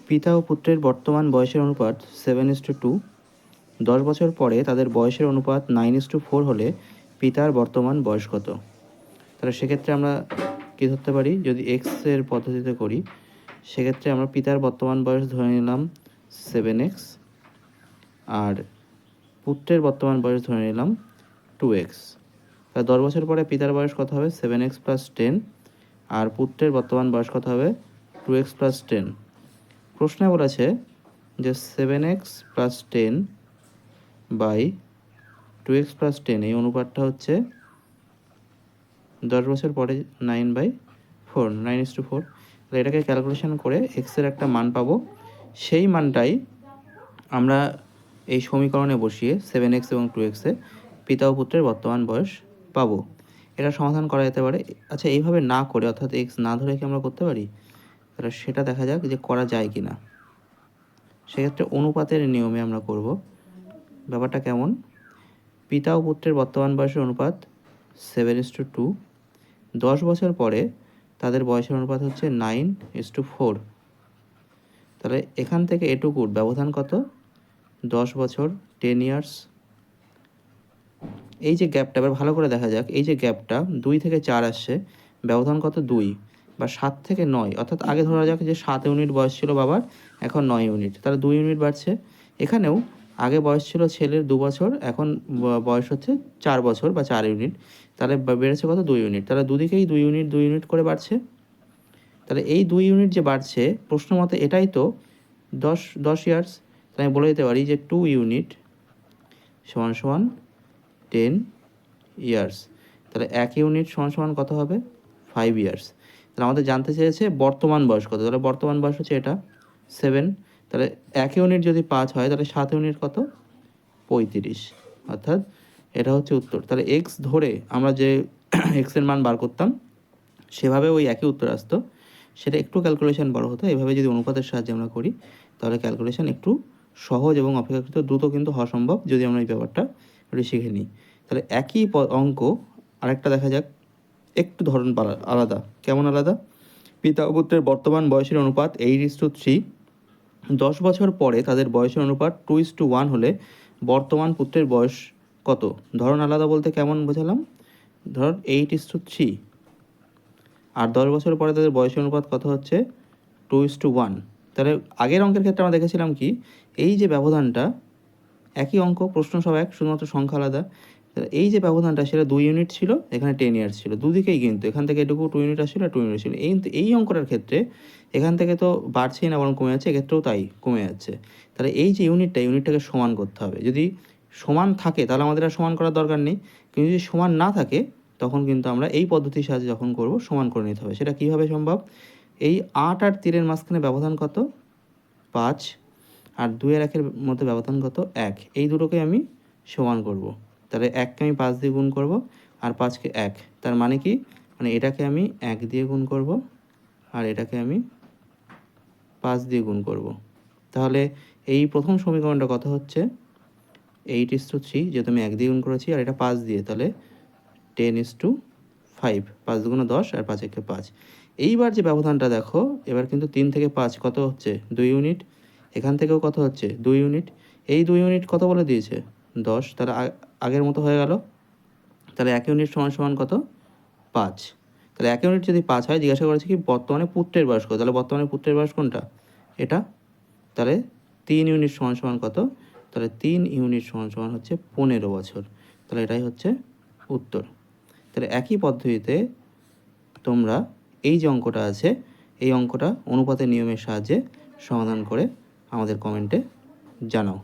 পিতা ও পুত্রের বর্তমান বয়সের অনুপাত 7:2। 10 বছর পরে তাদের বয়সের অনুপাত 9:4 হলে পিতার বর্তমান বয়স কত? তাহলে সেক্ষেত্রে আমরা কী ধরতে পারি, যদি এক্সের পদ্ধতিতে করি সেক্ষেত্রে আমরা পিতার বর্তমান বয়স ধরে নিলাম 7x, আর পুত্রের বর্তমান বয়স ধরে নিলাম 2x। তাহলে 10 বছর পরে পিতার বয়স কত হবে? 7x + 10, আর পুত্রের বর্তমান বয়স কত হবে? 2x + 10। প্রশ্নে বলেছে যে 7x + 10 বাই 2x + 10 এই অনুপাতটা হচ্ছে 10 বছর পরে 9/4, 9:4। তাহলে এটাকে ক্যালকুলেশন করে এক্সের একটা মান পাবো। সেই মানটাই আমরা এই সমীকরণে বসিয়ে 7x এবং 2x-এ পিতা ও পুত্রের বর্তমান বয়স পাবো। এটা সমাধান করা যেতে পারে। আচ্ছা, এইভাবে না করে অর্থাৎ এক্স না ধরে কি আমরা করতে পারি? তাহলে সেটা দেখা যাক যে করা যায় কি না। সেক্ষেত্রে অনুপাতের নিয়মে আমরা করব। ব্যাপারটা কেমন? পিতা ও পুত্রের বর্তমান বয়সের অনুপাত 7:2। 10 বছর পরে তাদের বয়সের অনুপাত হচ্ছে 9:4। তাহলে এখান থেকে এটুকুর ব্যবধান কত? 10 বছর, 10 ইয়ার্স। এই যে গ্যাপটা, এবার ভালো করে দেখা যাক, এই যে গ্যাপটা 2 থেকে 4 আসছে, ব্যবধান কত? 2 বা 7 থেকে 9, অর্থাৎ আগে ধরা যাক যে 7 ইউনিট বয়স ছিল বাবার, এখন 9 ইউনিট, তাহলে 2 ইউনিট বাড়ছে। এখানেও আগে বয়স ছিল ছেলের 2 বছর, এখন বয়স হচ্ছে 4 বছর বা 4 ইউনিট, তাহলে বেড়েছে কত? 2 ইউনিট। তাহলে দুদিকেই 2 ইউনিট 2 ইউনিট করে বাড়ছে। তাহলে এই 2 ইউনিট যে বাড়ছে, প্রশ্ন মতে এটাই তো 10 ইয়ার্স। তাহলে আমি বলে দিতে পারি যে 2 ইউনিট সমান 10 ইয়ার্স। তাহলে 1 ইউনিট সমান কত হবে? 5 ইয়ার্স। তাহলে আমাদের জানতে চেয়েছে বর্তমান বয়স কত। তাহলে বর্তমান বয়স হচ্ছে এটা 7। তাহলে 1 ইউনিট যদি 5 হয় তাহলে 7 ইউনিট কত? 35। অর্থাৎ এটা হচ্ছে উত্তর। তাহলে এক্স ধরে আমরা যে এক্সের মান বার করতাম সেভাবে ওই একই উত্তর আসতো। সেটা একটু ক্যালকুলেশন বড় হতো। এভাবে যদি অনুপাতের সাহায্যে আমরা করি তাহলে ক্যালকুলেশন একটু সহজ এবং অপেক্ষাকৃত দ্রুত কিন্তু হওয়া সম্ভব, যদি আমরা এই ব্যাপারটা একটু শিখে নিই। তাহলে একই অঙ্ক আরেকটা দেখা যাক, একটু ধরন আলাদা। কেমন আলাদা? পিতা ও পুত্রের বর্তমান বয়সের অনুপাত 8:3। 10 বছর পরে তাদের বয়সের অনুপাত 2:1 হলে বর্তমান পুত্রের বয়স কত? ধরন আলাদা বলতে কেমন বোঝালাম? ধর 8:3, আর 10 বছর পরে তাদের বয়সের অনুপাত কত হচ্ছে? 2:1। তাহলে আগের অঙ্কের ক্ষেত্রে আমরা দেখেছিলাম কি, এই যে ব্যবধানটা, একই অঙ্ক, প্রশ্ন সব এক, শুধুমাত্র সংখ্যা আলাদা। এই যে ব্যবধানটা সেটা 2 ইউনিট ছিল, এখানে 10 ইয়ার্স ছিল। দুদিকেই কিন্তু এখান থেকে এটুকু 2 ইউনিট আসছিল, 2 ইউনিট ছিল। এই অঙ্কটার ক্ষেত্রে এখান থেকে তো বাড়ছেই না, বরং কমে যাচ্ছে, এক্ষেত্রেও তাই কমে যাচ্ছে। তাহলে এই যে ইউনিটটাকে সমান করতে হবে। যদি সমান থাকে তাহলে আমাদের আর সমান করার দরকার নেই, কিন্তু যদি সমান না থাকে তখন কিন্তু আমরা এই পদ্ধতির সাহায্যে যখন করব সমান করে নিতে হবে। সেটা কীভাবে সম্ভব? এই 8 আর 3-এর মাঝখানে ব্যবধান কত? 5, আর 2 আর 1-এর মধ্যে ব্যবধান কত? 1। এই দুটোকে আমি সমান করব। তাহলে 1কে আমি 5 দিয়ে গুণ করব, আর 5কে 1। তার মানে কি? মানে এটাকে আমি 1 দিয়ে গুণ করব, আর এটাকে আমি 5 দিয়ে গুণ করব। তাহলে এই প্রথম সমীকরণটা কত হচ্ছে? 8:3, যেহেতু আমি 1 দিয়ে গুণ করেছি, আর এটা 5 দিয়ে, তাহলে 10:5। 5 দুগুণে 10, আর 5 একে 5। এইবার যে ব্যবধানটা দেখো, এবার কিন্তু 3 থেকে 5 কত হচ্ছে? 2 ইউনিট। এখান থেকেও কত হচ্ছে? 2 ইউনিট। এই 2 ইউনিট কত বলে দিয়েছে? 10। তাহলে আগের মতো হয়ে গেল। তাহলে 1 ইউনিট সমান কত? 5। তাহলে 1 ইউনিট যদি 5 হয়, জিজ্ঞাসা করেছে কি বর্তমানে পুত্রের বয়স কত। তাহলে বর্তমানে পুত্রের বয়স কোনটা? এটা। তাহলে 3 ইউনিট সমান কত? তাহলে 3 ইউনিট সমান হচ্ছে 15 বছর। তাহলে এটাই হচ্ছে উত্তর। তাহলে একই পদ্ধতিতে তোমরা এই যে অঙ্কটা আছে, এই অঙ্কটা অনুপাতের নিয়মের সাহায্যে সমাধান করে আমাদের কমেন্টে জানাও।